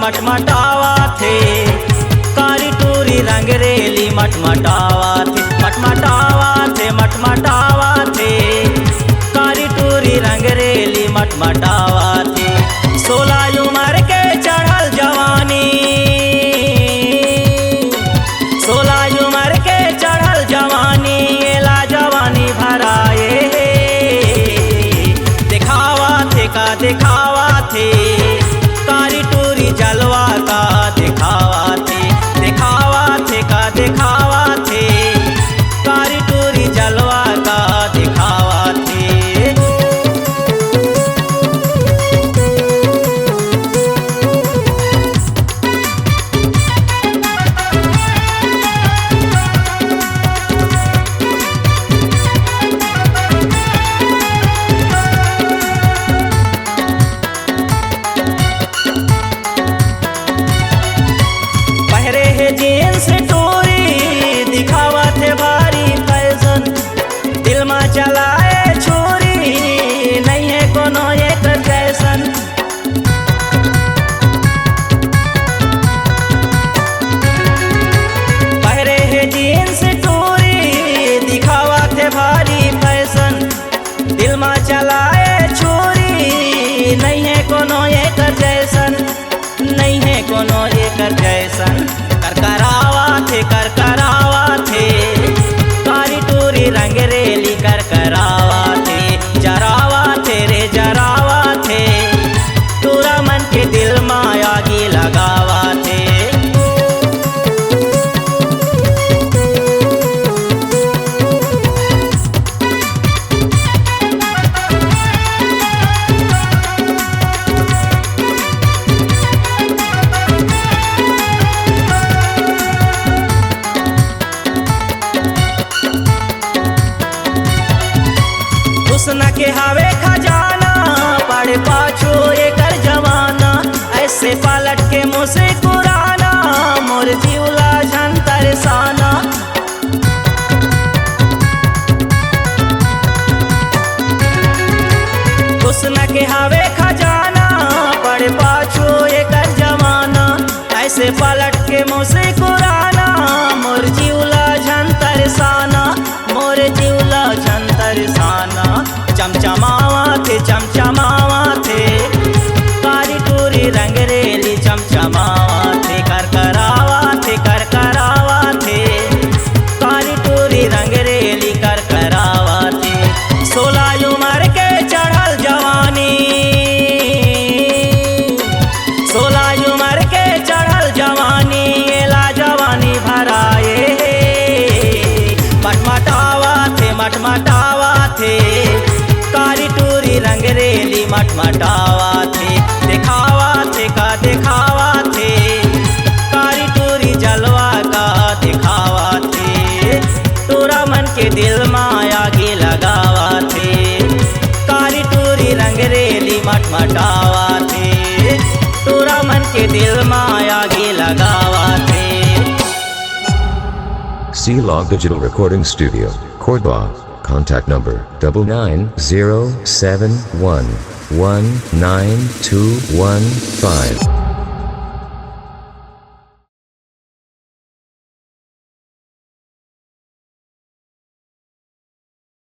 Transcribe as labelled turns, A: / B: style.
A: मटमटावा थे, कारी टूरी रंगरेली मटमटावा थे, मटमटावा थे, मटमटावा थे, कारी टूरी रंगरेली मटमटावा थे। 16 उम्र के चढ़ल जवानी, 16 उम्र के चढ़ल जवानी, एला जवानी भराए दिखावा थे का दिखावा थे, कारी टूरी जलवा का दिखावा थे, दिखावा थे का दिखावा थे, कारी टूरी जलवा का दिखावा थे। जीन्स टोरी दिखावा थे भारी फैशन, दिल में चलाए छोरी नहीं है कोनो एक जैसन। पहरे है जीन्स टोरी दिखावा थे भारी फैशन, दिल में चलाए छोरी नहीं है कोनो एक जैसन, नहीं है कोनो एक जैसन। करकरावा थे करकरावा थे, कारी टूरी रंगरेली करकरावा थे, जरावा थे रे जरावा थे, टूरा मन के दिल में आगी लगावा थे। हुस्न के हवे खजाना पड़े पाछो एकर जवाना, ऐसे पलट के मुझसे कुराना मोर जीवला झन तरसाना। हुस्न के हवे खजाना पड़े पाछो एकर जवाना, ऐसे पलट के मुझसे कुराना मोर जीवला झन तरसाना, मोर जीवला झन तरसाना। चमचमावा थे चमचमावा थे, कारी टूरी रंगरेली चमचमावा थे, करकरावा थे करकरावा थे, कारी टूरी रंगरेली करकरावा थे। 16 उम्र के चढ़ल जवानी, 16 उम्र के चढ़ल जवानी, एला जवानी भराए मटमटावा थे मटमटावा थे, कारी टूरी रंगरेली मटमटावा थे, दिखावा थे का दिखावा थे, कारी टूरी जलवा का दिखावा थे, टूरा मन के दिल में आगे लगावा थे, कारी टूरी रंगरेली मटमटावा थे, टूरा मन के दिल में आगे लगावा थे।
B: C-Log Digital Recording Studio, Cordoba. Contact number 99071192115.